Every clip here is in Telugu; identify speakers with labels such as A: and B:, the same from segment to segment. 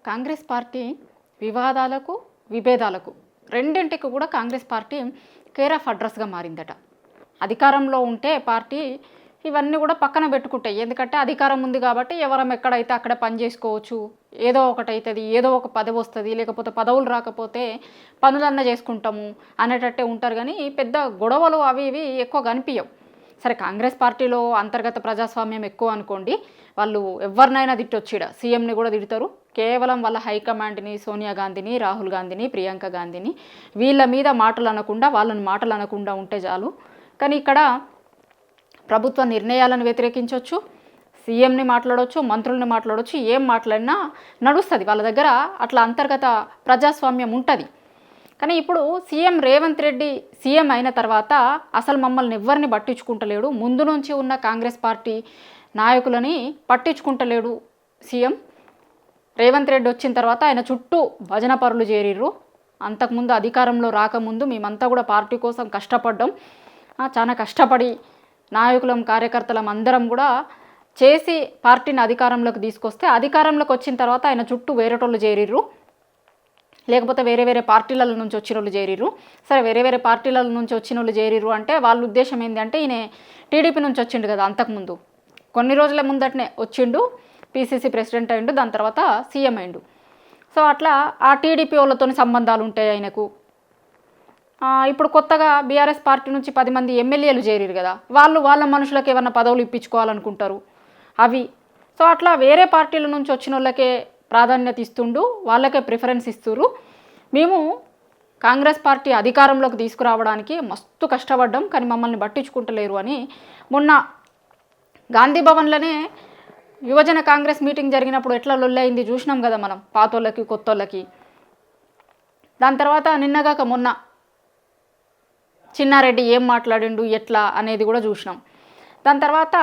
A: కాంగ్రెస్ పార్టీ వివాదాలకు విభేదాలకు రెండింటికి కూడా కాంగ్రెస్ పార్టీ కేర్ ఆఫ్ అడ్రస్గా మారిందట. అధికారంలో ఉంటే పార్టీ ఇవన్నీ కూడా పక్కన పెట్టుకుంటాయి. ఎందుకంటే అధికారం ఉంది కాబట్టి ఎవరం ఎక్కడైతే అక్కడ పని చేసుకోవచ్చు, ఏదో ఒకటి అవుతుంది, ఏదో ఒక పదవి వస్తుంది, లేకపోతే పదవులు రాకపోతే పనులన్నా చేసుకుంటాము అనేటట్టే ఉంటారు. కానీ పెద్ద గొడవలు అవి ఇవి ఎక్కువ కనిపించవు. సరే, కాంగ్రెస్ పార్టీలో అంతర్గత ప్రజాస్వామ్యం ఎక్కువ అనుకోండి, వాళ్ళు ఎవరినైనా తిట్టొచ్చిడ, సీఎంని కూడా తిడతారు. కేవలం వాళ్ళ హైకమాండ్ని, సోనియా గాంధీని, రాహుల్ గాంధీని, ప్రియాంక గాంధీని వీళ్ళ మీద మాటలు అనకుండా, వాళ్ళని మాటలు అనకుండా ఉంటే చాలు. కానీ ఇక్కడ ప్రభుత్వ నిర్ణయాలను వ్యతిరేకించవచ్చు, సీఎంని మాట్లాడవచ్చు, మంత్రుల్ని మాట్లాడవచ్చు, ఏం మాట్లాడినా నడుస్తుంది వాళ్ళ దగ్గర. అట్లా అంతర్గత ప్రజాస్వామ్యం ఉంటుంది. కానీ ఇప్పుడు సీఎం రేవంత్ రెడ్డి సీఎం అయిన తర్వాత అసలు మమ్మల్ని ఎవరిని పట్టించుకుంటలేడు, ముందు నుంచి ఉన్న కాంగ్రెస్ పార్టీ నాయకులని పట్టించుకుంటలేడు సీఎం. రేవంత్ రెడ్డి వచ్చిన తర్వాత ఆయన చుట్టూ భజన పరులు చేరిర్రు. అంతకుముందు అధికారంలో రాకముందు మేమంతా కూడా పార్టీ కోసం కష్టపడ్డాం, చాలా కష్టపడి నాయకులం, కార్యకర్తలం అందరం కూడా చేసి పార్టీని అధికారంలోకి తీసుకొస్తే, అధికారంలోకి వచ్చిన తర్వాత ఆయన చుట్టూ వేరేటోళ్ళు చేరిర్రు, లేకపోతే వేరే వేరే పార్టీల నుంచి వచ్చిన వాళ్ళు చేరిర్రు. సరే, వేరే వేరే పార్టీల నుంచి వచ్చిన వాళ్ళు చేరిర్రు అంటే వాళ్ళ ఉద్దేశం ఏంటి అంటే, ఈయన టీడీపీ నుంచి వచ్చిండు కదా, అంతకుముందు కొన్ని రోజుల ముందటనే వచ్చిండు, పీసీసీ ప్రెసిడెంట్ అయిండు, దాని తర్వాత సీఎం అయిండు. సో అట్లా ఆ టీడీపీ వాళ్ళతో సంబంధాలు ఉంటాయి ఆయనకు. ఇప్పుడు కొత్తగా బీఆర్ఎస్ పార్టీ నుంచి 10 మంది ఎమ్మెల్యేలు చేరిరు కదా, వాళ్ళు వాళ్ళ మనుషులకు ఏమన్నా పదవులు ఇప్పించుకోవాలనుకుంటారు అవి. సో అట్లా వేరే పార్టీల నుంచి వచ్చిన వాళ్ళకే ప్రాధాన్యత ఇస్తుండు, వాళ్ళకే ప్రిఫరెన్స్ ఇస్తున్నారు. మేము కాంగ్రెస్ పార్టీ అధికారంలోకి తీసుకురావడానికి మస్తు కష్టపడ్డాం, కానీ మమ్మల్ని పట్టించుకుంటలేరు అని మొన్న గాంధీ భవన్లోనే యువజన కాంగ్రెస్ మీటింగ్ జరిగినప్పుడు ఎట్లా లొల్లయింది చూసినాం కదా మనం, పాతోళ్ళకి కొత్తోళ్ళకి. దాని తర్వాత నిన్నగాక మొన్న చిన్నారెడ్డి ఏం మాట్లాడిండు ఎట్లా అనేది కూడా చూసినాం. దాని తర్వాత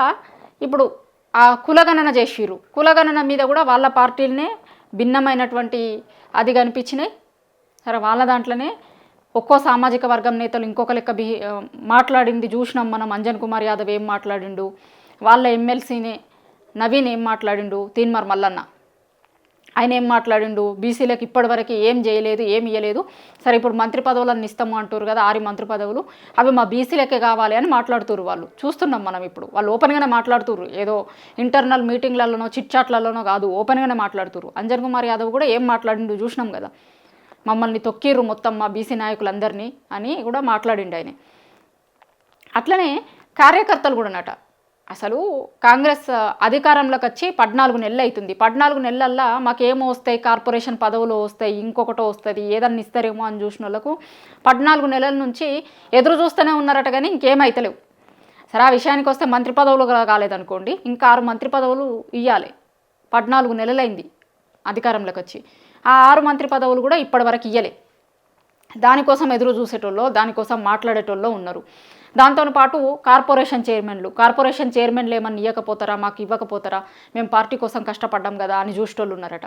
A: ఇప్పుడు ఆ కులగణన చేసిర్రు, కులగణన మీద కూడా వాళ్ళ పార్టీలనే భిన్నమైనటువంటి అది కనిపించినాయి. సరే, వాళ్ళ దాంట్లోనే ఒక్కో సామాజిక వర్గం నేతలు ఇంకొక లెక్క మాట్లాడింది చూసినాం మనం. అంజన్ కుమార్ యాదవ్ ఏం మాట్లాడిండు, వాళ్ళ ఎమ్మెల్సీనే నవీన్ ఏం మాట్లాడిండు, తీన్మార్ మల్లన్న ఆయన ఏం మాట్లాడిండు, బీసీలకు ఇప్పటివరకు ఏం చేయలేదు, ఏం ఇవ్వలేదు. సరే, ఇప్పుడు మంత్రి పదవులను ఇస్తాము అంటారు కదా, 6 మంత్రి పదవులు, అవి మా బీసీలకే కావాలి అని మాట్లాడుతున్నారు వాళ్ళు. చూస్తున్నాం మనం ఇప్పుడు, వాళ్ళు ఓపెన్గానే మాట్లాడుతున్నారు, ఏదో ఇంటర్నల్ మీటింగ్లలోనో చిట్చాట్లలోనో కాదు, ఓపెన్గానే మాట్లాడుతున్నారు. అంజన్ కుమార్ యాదవ్ కూడా ఏం మాట్లాడిండు చూసినాం కదా, మమ్మల్ని తొక్కిర్రు మొత్తం మా బీసీ నాయకులందరినీ అని కూడా మాట్లాడిండు ఆయన. అట్లనే కార్యకర్తలు కూడా నట, అసలు కాంగ్రెస్ అధికారంలోకి వచ్చి 14 నెలలు అవుతుంది. 14 నెలలల్లో మాకేమో వస్తాయి, కార్పొరేషన్ పదవులు వస్తాయి, ఇంకొకటో వస్తుంది, ఏదన్నా ఇస్తారేమో అని చూసిన వాళ్ళకు 14 నెలల నుంచి ఎదురు చూస్తూనే ఉన్నారట, కానీ ఇంకేమైతలేవు. సరే, ఆ విషయానికి వస్తే మంత్రి పదవులు కాలేదనుకోండి, ఇంకా 6 మంత్రి పదవులు ఇవ్వాలి. 14 నెలలైంది అధికారంలోకి వచ్చి, ఆ 6 మంత్రి పదవులు కూడా ఇప్పటివరకు ఇవ్వలే. దానికోసం ఎదురు చూసేటోళ్ళు, దానికోసం మాట్లాడేటోళ్ళు ఉన్నారు. దాంతోపాటు కార్పొరేషన్ చైర్మన్లు ఏమన్నా ఇవ్వకపోతారా, మాకు ఇవ్వకపోతారా, మేము పార్టీ కోసం కష్టపడ్డాం కదా అని చూసేటోళ్ళు ఉన్నారట.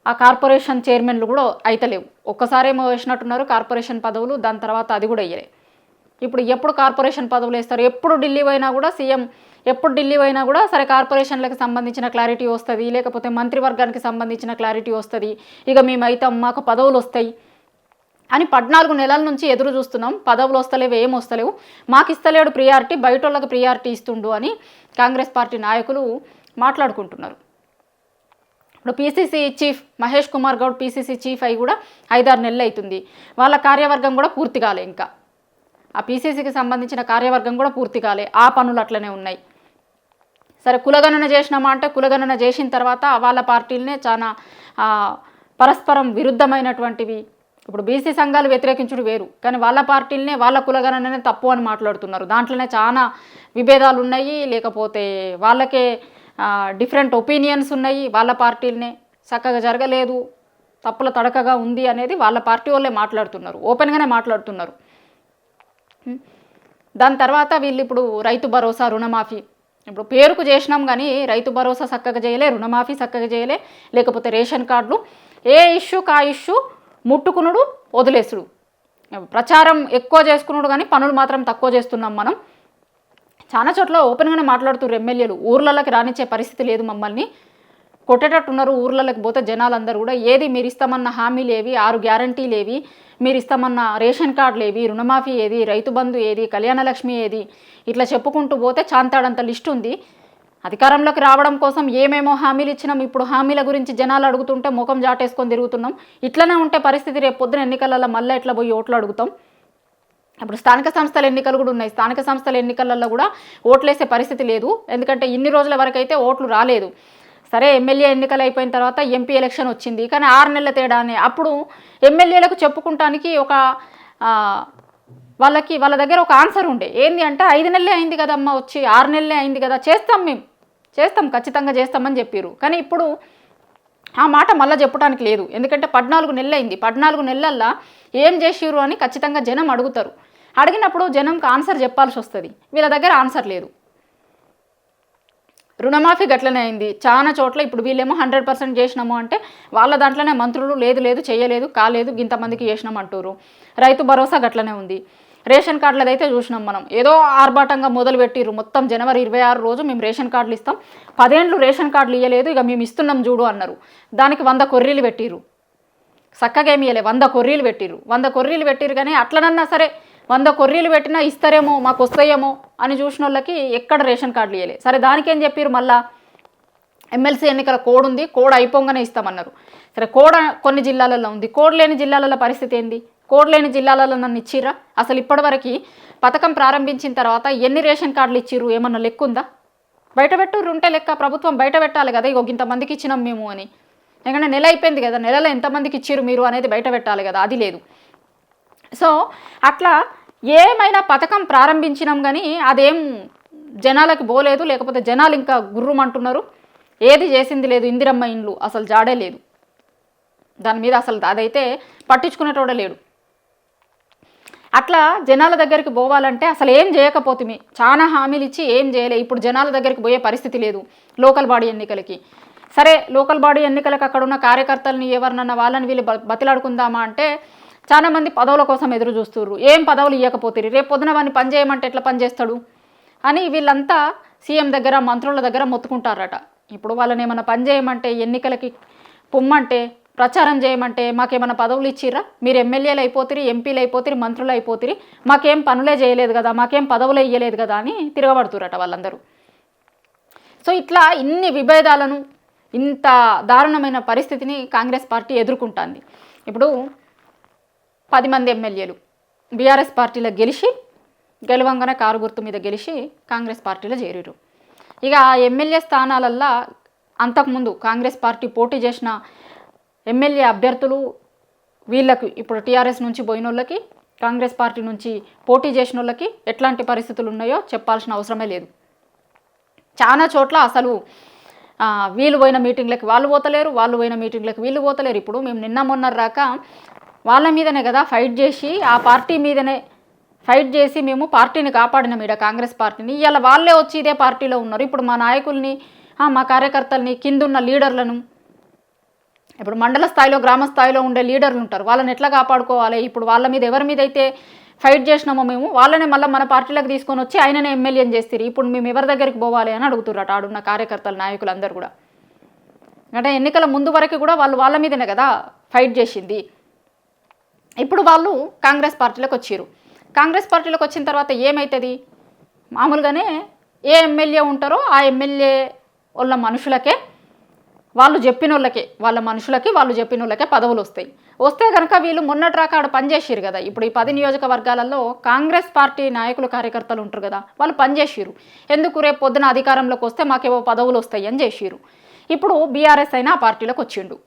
A: ఆ కార్పొరేషన్ చైర్మన్లు కూడా అయితలేవు. ఒక్కసారేమో వేసినట్టున్నారు కార్పొరేషన్ పదవులు, దాని తర్వాత అది కూడా ఇయ్యలే. ఇప్పుడు ఎప్పుడు కార్పొరేషన్ పదవులు వేస్తారు, ఎప్పుడు ఢిల్లీ పోయినా కూడా సీఎం ఎప్పుడు ఢిల్లీ పోయినా కూడా సరే కార్పొరేషన్లకు సంబంధించిన క్లారిటీ వస్తుంది, లేకపోతే మంత్రివర్గానికి సంబంధించిన క్లారిటీ వస్తుంది, ఇక మేమైతే మాకు పదవులు వస్తాయి అని 14 నెలల నుంచి ఎదురు చూస్తున్నాం. పదవులు వస్తలేవు, ఏం వస్తలేవు, మాకు ఇస్తలేడు ప్రియారిటీ, బయట వాళ్ళకి ప్రియారిటీ ఇస్తుండు అని కాంగ్రెస్ పార్టీ నాయకులు మాట్లాడుకుంటున్నారు. ఇప్పుడు PCC chief Mahesh Kumar Goud PCC chief అయి కూడా 5-6 నెలలు అవుతుంది. వాళ్ళ కార్యవర్గం కూడా పూర్తి కాలే, ఇంకా ఆ పీసీసీకి సంబంధించిన కార్యవర్గం కూడా పూర్తి కాలే, ఆ పనులు అట్లనే ఉన్నాయి. సరే, కులగణన చేసినామా అంటే కులగణన చేసిన తర్వాత వాళ్ళ పార్టీలనే చాలా పరస్పరం విరుద్ధమైనటువంటివి. ఇప్పుడు బీసీ సంఘాలు వ్యతిరేకించుడు వేరు, కానీ వాళ్ళ పార్టీలనే వాళ్ళ కులగణననే తప్పు అని మాట్లాడుతున్నారు. దాంట్లోనే చాలా విభేదాలు ఉన్నాయి, లేకపోతే వాళ్ళకే డిఫరెంట్ ఒపీనియన్స్ ఉన్నాయి. వాళ్ళ పార్టీలనే చక్కగా జరగలేదు, తప్పుల తడకగా ఉంది అనేది వాళ్ళ పార్టీ వాళ్ళే మాట్లాడుతున్నారు, ఓపెన్గానే మాట్లాడుతున్నారు. దాని తర్వాత వీళ్ళు ఇప్పుడు రైతు భరోసా, రుణమాఫీ, ఇప్పుడు పేరుకు చేసినాం కానీ రైతు భరోసా చక్కగా చేయలే, రుణమాఫీ చక్కగా చేయలే, లేకపోతే రేషన్ కార్డులు, ఏ ఇష్యూకి ఆ ఇష్యూ ముట్టుకునుడు వదిలేసుడు, ప్రచారం ఎక్కువ చేసుకున్నాడు కానీ పనులు మాత్రం తక్కువ చేస్తున్నాం మనం. చాలా చోట్ల ఓపెన్గానే మాట్లాడుతున్నారు ఎమ్మెల్యేలు, ఊర్లలోకి రానిచ్చే పరిస్థితి లేదు మమ్మల్ని, కొట్టేటట్టున్నారు. ఊర్లలోకి పోతే జనాలందరూ కూడా ఏది మీరు ఇస్తామన్న హామీలు ఏవి, 6 గ్యారంటీలు ఏవి, మీరు ఇస్తామన్న రేషన్ కార్డులు ఏవి, రుణమాఫీ ఏది, రైతు బంధు ఏది, కళ్యాణ లక్ష్మి ఏది, ఇట్లా చెప్పుకుంటూ పోతే చాంతాడంత లిస్ట్ ఉంది. అధికారంలోకి రావడం కోసం ఏమేమో హామీలు ఇచ్చినాం, ఇప్పుడు హామీల గురించి జనాలు అడుగుతుంటే ముఖం జాటేసుకొని తిరుగుతున్నాం. ఇట్లనే ఉంటే పరిస్థితి రేపు పొద్దున ఎన్నికలలో మళ్ళీ ఎట్లా పోయి ఓట్లు అడుగుతాం. ఇప్పుడు స్థానిక సంస్థల ఎన్నికలు కూడా ఉన్నాయి. స్థానిక సంస్థల ఎన్నికలలో కూడా ఓట్లేసే పరిస్థితి లేదు. ఎందుకంటే ఇన్ని రోజుల వరకు అయితే ఓట్లు రాలేదు. సరే ఎమ్మెల్యే ఎన్నికలు అయిపోయిన తర్వాత ఎంపీ ఎలక్షన్ వచ్చింది, కానీ 6 నెలల తేడానే. అప్పుడు ఎమ్మెల్యేలకు చెప్పుకుంటానికి ఒక వాళ్ళ దగ్గర ఒక ఆన్సర్ ఉండే, ఏంది అంటే 5 నెలలే అయింది కదమ్మా వచ్చి, 6 నెలలే అయింది కదా, మేము చేస్తాం ఖచ్చితంగా చేస్తామని చెప్పారు. కానీ ఇప్పుడు ఆ మాట మళ్ళీ చెప్పడానికి లేదు. ఎందుకంటే 14 నెలలు అయింది. 14 నెలల్లో ఏం చేసిరు అని ఖచ్చితంగా జనం అడుగుతారు. అడిగినప్పుడు జనంకి ఆన్సర్ చెప్పాల్సి వస్తుంది. వీళ్ళ దగ్గర ఆన్సర్ లేదు. రుణమాఫీ గట్లనే అయింది చాలా చోట్ల. ఇప్పుడు వీళ్ళేమో 100% చేసినాము అంటే వాళ్ళ దాంట్లోనే మంత్రులు లేదు చేయలేదు, కాలేదు, ఇంతమందికి చేసినాం అంటారు. రైతు భరోసా గట్లనే ఉంది. రేషన్ కార్డులది అయితే చూసినాం మనం, ఏదో ఆర్భాటంగా మొదలు పెట్టిర్రు. మొత్తం జనవరి 26 రోజు మేము రేషన్ కార్డులు ఇస్తాం, 10 ఏళ్ళు రేషన్ కార్డులు ఇవ్వలేదు, ఇక మేము ఇస్తున్నాం చూడు అన్నారు. దానికి 100 కొర్రీలు పెట్టిర్రు. చక్కగా ఏమి ఇవ్వలే, 100 కొర్రీలు పెట్టిర్రు. 100 కొర్రీలు పెట్టిర్రు. కానీ అట్లనన్నా సరే 100 కొర్రీలు పెట్టినా ఇస్తారేమో, మాకు వస్తాయేమో అని చూసిన వాళ్ళకి ఎక్కడ రేషన్ కార్డులు ఇవ్వలే. సరే దానికేం చెప్పారు, మళ్ళా ఎమ్మెల్సీ ఎన్నికల కోడ్ ఉంది, కోడ్ అయిపోగానే ఇస్తామన్నారు. సరే కోడ్ కొన్ని జిల్లాలలో ఉంది, కోడ్ లేని జిల్లాలలో పరిస్థితి ఏంది? కోడ్ లేని జిల్లాలలో నన్ను ఇచ్చిర్రా? అసలు ఇప్పటివరకు పథకం ప్రారంభించిన తర్వాత ఎన్ని రేషన్ కార్డులు ఇచ్చిర్రు ఏమన్నా లెక్క ఉందా? బయట పెట్టుర్రు ఉంటే లెక్క, ప్రభుత్వం బయట పెట్టాలి కదా, ఇగో ఇంతమందికి ఇచ్చినాం మేము అని. ఎందుకంటే నెల అయిపోయింది కదా, నెలలో ఎంతమందికి ఇచ్చిర్రు మీరు అనేది బయట పెట్టాలి కదా, అది లేదు. సో అట్లా ఏమైనా పథకం ప్రారంభించినాం కానీ అదేం జనాలకి పోలేదు, లేకపోతే జనాలు ఇంకా గుర్రుమంటున్నారు. ఏది చేసింది లేదు. ఇందిరమ్మ ఇండ్లు అసలు జాడే లేదు దాని మీద, అసలు అదైతే పట్టించుకునేటోడే లేడు. అట్లా జనాల దగ్గరికి పోవాలంటే అసలు ఏం చేయకపోతుంది, చాలా హామీలు ఇచ్చి ఏం చేయలే. ఇప్పుడు జనాల దగ్గరికి పోయే పరిస్థితి లేదు లోకల్ బాడీ ఎన్నికలకి. సరే లోకల్ బాడీ ఎన్నికలకు అక్కడ ఉన్న కార్యకర్తలని ఎవరినన్నా వాళ్ళని వీళ్ళు బతిలాడుకుందామా అంటే చాలామంది పదవుల కోసం ఎదురు చూస్తుర్రు. ఏం పదవులు ఇవ్వకపోతే రేపు పొద్దున వాడిని పని చేయమంటే ఎట్లా పనిచేస్తాడు అని వీళ్ళంతా సీఎం దగ్గర మంత్రుల దగ్గర మొత్తుకుంటారట. ఇప్పుడు వాళ్ళని ఏమైనా పని చేయమంటే, ఎన్నికలకి పొమ్మంటే, ప్రచారం చేయమంటే మాకేమైనా పదవులు ఇచ్చిర్రా? మీరు ఎమ్మెల్యేలు అయిపోతిరి, ఎంపీలు అయిపోతిరి, మంత్రులు అయిపోతిరి, మాకేం పనులే చేయలేదు కదా, మాకేం పదవులే ఇవ్వలేదు కదా అని తిరగబడుతురట వాళ్ళందరూ. సో ఇట్లా ఇన్ని విభేదాలను, ఇంత దారుణమైన పరిస్థితిని కాంగ్రెస్ పార్టీ ఎదుర్కొంటుంది. ఇప్పుడు 10 మంది ఎమ్మెల్యేలు బీఆర్ఎస్ పార్టీలో గెలవంగానే కారు గుర్తు మీద గెలిచి కాంగ్రెస్ పార్టీలో చేరారు. ఇక ఆ ఎమ్మెల్యే స్థానాలల్లో అంతకుముందు కాంగ్రెస్ పార్టీ పోటీ చేసిన ఎమ్మెల్యే అభ్యర్థులు వీళ్ళకి ఇప్పుడు టీఆర్ఎస్ నుంచి పోయిన వాళ్ళకి, కాంగ్రెస్ పార్టీ నుంచి పోటీ చేసిన వాళ్ళకి ఎట్లాంటి పరిస్థితులు ఉన్నాయో చెప్పాల్సిన అవసరమే లేదు. చాలా చోట్ల అసలు వీళ్ళు పోయిన మీటింగ్లకి వాళ్ళు పోతలేరు, వాళ్ళు పోయిన మీటింగ్లకి వీళ్ళు పోతలేరు. ఇప్పుడు మేము నిన్న మొన్న రాక వాళ్ళ మీదనే కదా ఫైట్ చేసి, ఆ పార్టీ మీదనే ఫైట్ చేసి మేము పార్టీని కాపాడినాం, ఈడ కాంగ్రెస్ పార్టీని. ఇవాళ వాళ్ళే వచ్చి ఇదే పార్టీలో ఉన్నారు. ఇప్పుడు మా నాయకుల్ని, మా కార్యకర్తల్ని, కిందున్న లీడర్లను, ఇప్పుడు మండల స్థాయిలో, గ్రామ స్థాయిలో ఉండే లీడర్లు ఉంటారు, వాళ్ళని ఎట్లా కాపాడుకోవాలి? ఇప్పుడు వాళ్ళ మీద ఎవరి మీద అయితే ఫైట్ చేసినామో మేము, వాళ్ళనే మళ్ళీ మన పార్టీలకు తీసుకొని వచ్చి ఆయననే ఎమ్మెల్యేని చేస్తారు. ఇప్పుడు మేము ఎవరి దగ్గరికి పోవాలి అని అడుగుతుర్రట ఆడున్న కార్యకర్తలు, నాయకులు అందరూ కూడా. అంటే ఎన్నికల ముందు వరకు కూడా వాళ్ళ మీదనే కదా ఫైట్ చేసింది. ఇప్పుడు వాళ్ళు కాంగ్రెస్ పార్టీలోకి వచ్చారు. కాంగ్రెస్ పార్టీలోకి వచ్చిన తర్వాత ఏమవుతుంది? మామూలుగానే ఏ ఎమ్మెల్యే ఉంటారో ఆ ఎమ్మెల్యే వాళ్ళ మనుషులకే, వాళ్ళు చెప్పిన వాళ్ళకే, వాళ్ళ మనుషులకి వాళ్ళు చెప్పిన వాళ్ళకే పదవులు వస్తే కనుక వీళ్ళు మొన్నటి రాక ఆడ పనిచేసారు కదా. ఇప్పుడు ఈ 10 నియోజకవర్గాలలో కాంగ్రెస్ పార్టీ నాయకులు, కార్యకర్తలు ఉంటారు కదా, వాళ్ళు పనిచేసారు. ఎందుకు? రేపు పొద్దున అధికారంలోకి వస్తే మాకేవో పదవులు వస్తాయి అని చేసారు. ఇప్పుడు బీఆర్ఎస్ అయినా ఆ పార్టీలోకి వచ్చిండు.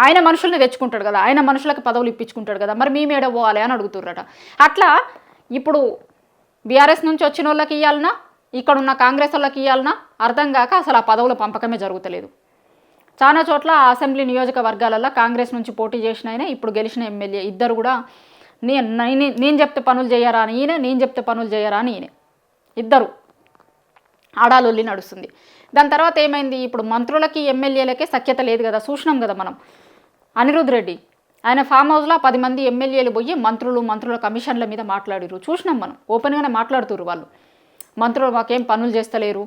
A: ఆయన మనుషుల్ని తెచ్చుకుంటాడు కదా, ఆయన మనుషులకు పదవులు ఇప్పించుకుంటాడు కదా, మరి మీ మేడ పోవాలి అని అడుగుతుర్రట. అట్లా ఇప్పుడు బీఆర్ఎస్ నుంచి వచ్చిన వాళ్ళకి ఇవ్వాలన్నా, ఇక్కడ ఉన్న కాంగ్రెస్ వాళ్ళకి ఇవ్వాలన్నా అర్థం కాక అసలు ఆ పదవుల పంపకమే జరుగుతలేదు. చాలా చోట్ల అసెంబ్లీ నియోజకవర్గాలలో కాంగ్రెస్ నుంచి పోటీ చేసిన ఆయన, ఇప్పుడు గెలిచిన ఎమ్మెల్యే ఇద్దరు కూడా నేను చెప్తే పనులు చేయరా అని ఈయన, నేను చెప్తే పనులు చేయరా అని ఈయన, ఇద్దరు ఆడాలొల్లి నడుస్తుంది. దాని తర్వాత ఏమైంది? ఇప్పుడు మంత్రులకి ఎమ్మెల్యేలకే సఖ్యత లేదు కదా, చూసినాం కదా మనం. అనిరుద్ రెడ్డి ఆయన ఫామ్ హౌస్లో 10 మంది ఎమ్మెల్యేలు పోయి మంత్రుల కమిషన్ల మీద మాట్లాడిరు, చూసినాం మనం. ఓపెన్గానే మాట్లాడుతుర్రు వాళ్ళు. మంత్రులు మాకేం పనులు చేస్తలేరు,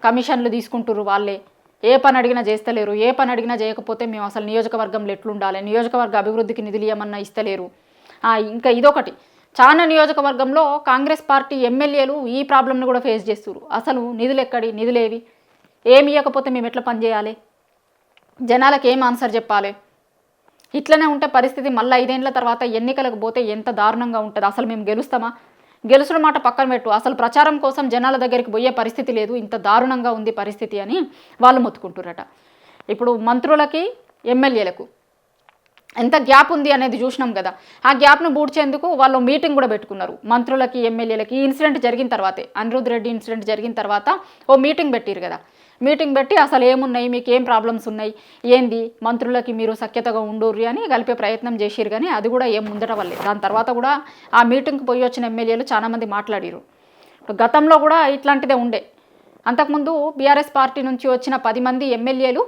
A: కమిషన్లు తీసుకుంటుర్రు వాళ్ళే, ఏ పని అడిగినా చేస్తలేరు, ఏ పని అడిగినా చేయకపోతే మేము అసలు నియోజకవర్గంలో ఎట్లుండాలి, నియోజకవర్గ అభివృద్ధికి నిధులు ఇవ్వమన్నా ఇస్తలేరు. ఇంకా ఇదొకటి, చాలా నియోజకవర్గంలో కాంగ్రెస్ పార్టీ ఎమ్మెల్యేలు ఈ ప్రాబ్లంని కూడా ఫేస్ చేస్తున్నారు. అసలు నిధులు ఎక్కడి, నిధులేవి, ఏమి ఇవ్వకపోతే మేము ఎట్లా పనిచేయాలి, జనాలకు ఏం ఆన్సర్ చెప్పాలి. ఇట్లనే ఉంటే పరిస్థితి మళ్ళీ 5 ఏళ్ల తర్వాత ఎన్నికలకు పోతే ఎంత దారుణంగా ఉంటుంది. అసలు మేము గెలుస్తామా, గెలుసుడు మాట పక్కన పెట్టు, అసలు ప్రచారం కోసం జనాల దగ్గరికి పోయే పరిస్థితి లేదు, ఇంత దారుణంగా ఉంది పరిస్థితి అని వాళ్ళు మొత్తుకుంటున్నారట. ఇప్పుడు మంత్రులకి ఎమ్మెల్యేలకు ఎంత గ్యాప్ ఉంది అనేది చూసినాం కదా. ఆ గ్యాప్ను బూడ్చేందుకు వాళ్ళు మీటింగ్ కూడా పెట్టుకున్నారు. మంత్రులకి ఎమ్మెల్యేలకి ఈ ఇన్సిడెంట్ జరిగిన తర్వాతే, అనిరుద్ రెడ్డి ఇన్సిడెంట్ జరిగిన తర్వాత ఓ మీటింగ్ పెట్టిరు కదా. మీటింగ్ పెట్టి అసలు ఏమున్నాయి, మీకు ఏం ప్రాబ్లమ్స్ ఉన్నాయి, ఏంది, మంత్రులకి మీరు సఖ్యతగా ఉండుర్రి అని కలిపే ప్రయత్నం చేసిరు. కానీ అది కూడా ఏం ముందట వల్లే. దాని తర్వాత కూడా ఆ మీటింగ్కి పోయి వచ్చిన ఎమ్మెల్యేలు చాలామంది మాట్లాడిరు. గతంలో కూడా ఇట్లాంటిదే ఉండే. అంతకుముందు బీఆర్ఎస్ పార్టీ నుంచి వచ్చిన 10 మంది ఎమ్మెల్యేలు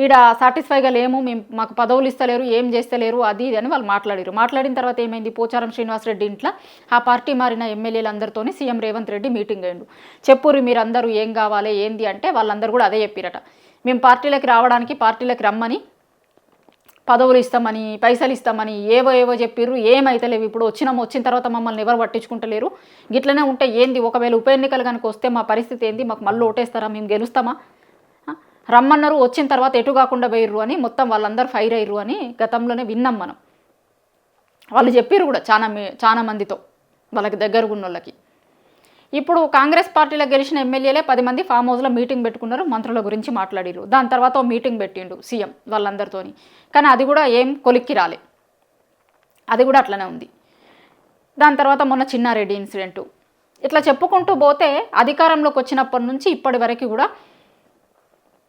A: ఈడ సాటిస్ఫైగా లేము, మేము మాకు పదవులు ఇస్తలేరు, ఏం చేస్తలేరు, అది ఇది అని వాళ్ళు మాట్లాడారు. మాట్లాడిన తర్వాత ఏమైంది, పోచారం శ్రీనివాసరెడ్డి ఇంట్లో ఆ పార్టీ మారిన ఎమ్మెల్యేలందరితోని సీఎం రేవంత్ రెడ్డి మీటింగ్ అయ్యిండు. చెప్పుర్రి మీరందరూ ఏం కావాలి ఏంది అంటే వాళ్ళందరూ కూడా అదే చెప్పిరట. మేము పార్టీలోకి రావడానికి, పార్టీలోకి రమ్మని, పదవులు ఇస్తామని, పైసలు ఇస్తామని ఏవో చెప్పిర్రు, ఏమైతలేవు. ఇప్పుడు వచ్చిన తర్వాత మమ్మల్ని ఎవరు పట్టించుకుంటలేరు, గిట్లనే ఉంటే ఏంది, ఒకవేళ ఉప ఎన్నికలు కనుక వస్తే మా పరిస్థితి ఏంది, మాకు మళ్ళీ ఓటేస్తారా, మేము గెలుస్తామా, రమ్మన్నారు, వచ్చిన తర్వాత ఎటు కాకుండా పోయిర్రు అని మొత్తం వాళ్ళందరూ ఫైర్ అయ్యారు అని గతంలోనే విన్నాం మనం. వాళ్ళు చెప్పారు కూడా చాలా మందితో, వాళ్ళకి దగ్గర ఉన్న వాళ్ళకి. ఇప్పుడు కాంగ్రెస్ పార్టీలో గెలిచిన ఎమ్మెల్యేలే 10 మంది ఫామ్ హౌస్లో మీటింగ్ పెట్టుకున్నారు, మంత్రుల గురించి మాట్లాడిరు. దాని తర్వాత ఓ మీటింగ్ పెట్టిండు సీఎం వాళ్ళందరితోని. కానీ అది కూడా ఏం కొలిక్కి రాలే, అది కూడా అట్లనే ఉంది. దాని తర్వాత మొన్న చిన్నారెడ్డి ఇన్సిడెంటు, ఇట్లా చెప్పుకుంటూ పోతే అధికారంలోకి వచ్చినప్పటి నుంచి ఇప్పటి వరకు కూడా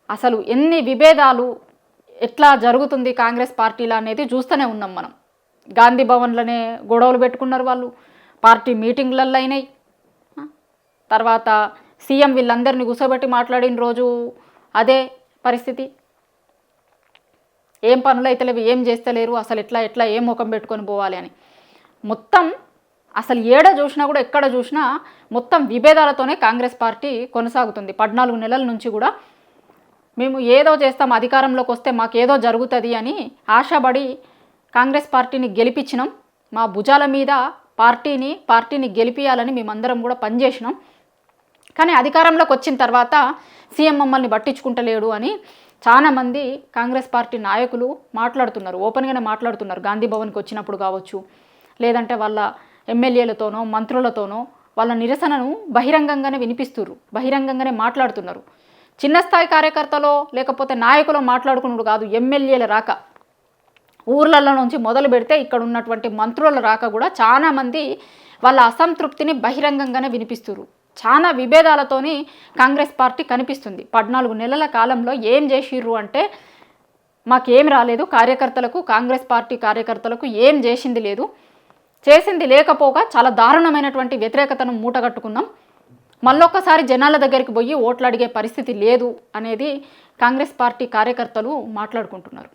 A: అసలు ఎన్ని విభేదాలు ఎట్లా జరుగుతుంది కాంగ్రెస్ పార్టీలో అనేది చూస్తూనే ఉన్నాం మనం. గాంధీ భవన్లోనే గొడవలు పెట్టుకున్నారు వాళ్ళు, పార్టీ మీటింగ్లలో అయినాయి. తర్వాత సీఎం వీళ్ళందరినీ కూర్చోబెట్టి మాట్లాడిన రోజు అదే పరిస్థితి. ఏం పనులు అయితలేవు, ఏం చేస్తలేరు, అసలు ఎట్లా ఏం ముఖం పెట్టుకొని పోవాలి అని మొత్తం అసలు ఏడ చూసినా కూడా, ఎక్కడ చూసినా మొత్తం విభేదాలతోనే కాంగ్రెస్ పార్టీ కొనసాగుతుంది. 14 నెలల నుంచి కూడా మేము ఏదో చేస్తాం, అధికారంలోకి వస్తే మాకేదో జరుగుతుంది అని ఆశపడి కాంగ్రెస్ పార్టీని గెలిపించినాం. మా భుజాల మీద పార్టీని గెలిపియాలని మేమందరం కూడా పనిచేసినాం. కానీ అధికారంలోకి వచ్చిన తర్వాత సీఎం మమ్మల్ని పట్టించుకుంటలేడు అని చాలామంది కాంగ్రెస్ పార్టీ నాయకులు మాట్లాడుతున్నారు, ఓపెన్గానే మాట్లాడుతున్నారు. గాంధీ భవన్కి వచ్చినప్పుడు కావచ్చు, లేదంటే వాళ్ళ ఎమ్మెల్యేలతోనో మంత్రులతోనో వాళ్ళ నిరసనను బహిరంగంగానే వినిపిస్తున్నారు, బహిరంగంగానే మాట్లాడుతున్నారు. చిన్న స్థాయి కార్యకర్తలో లేకపోతే నాయకులు మాట్లాడుకున్నాడు కాదు, ఎమ్మెల్యేల రాక, ఊర్లలో నుంచి మొదలు పెడితే ఇక్కడ ఉన్నటువంటి మంత్రుల రాక కూడా చాలామంది వాళ్ళ అసంతృప్తిని బహిరంగంగానే వినిపిస్తున్నారు. చాలా విభేదాలతోని కాంగ్రెస్ పార్టీ కనిపిస్తుంది. 14 నెలల కాలంలో ఏం చేసిర్రు అంటే మాకేం రాలేదు, కార్యకర్తలకు, కాంగ్రెస్ పార్టీ కార్యకర్తలకు ఏం చేసింది లేదు, చేసింది లేకపోగా చాలా దారుణమైనటువంటి వ్యతిరేకతను మూటగట్టుకున్నాం. మళ్ళొక్కసారి జనాల దగ్గరికి పోయి ఓట్లు అడిగే పరిస్థితి లేదు అనేది కాంగ్రెస్ పార్టీ కార్యకర్తలు మాట్లాడుకుంటున్నారు.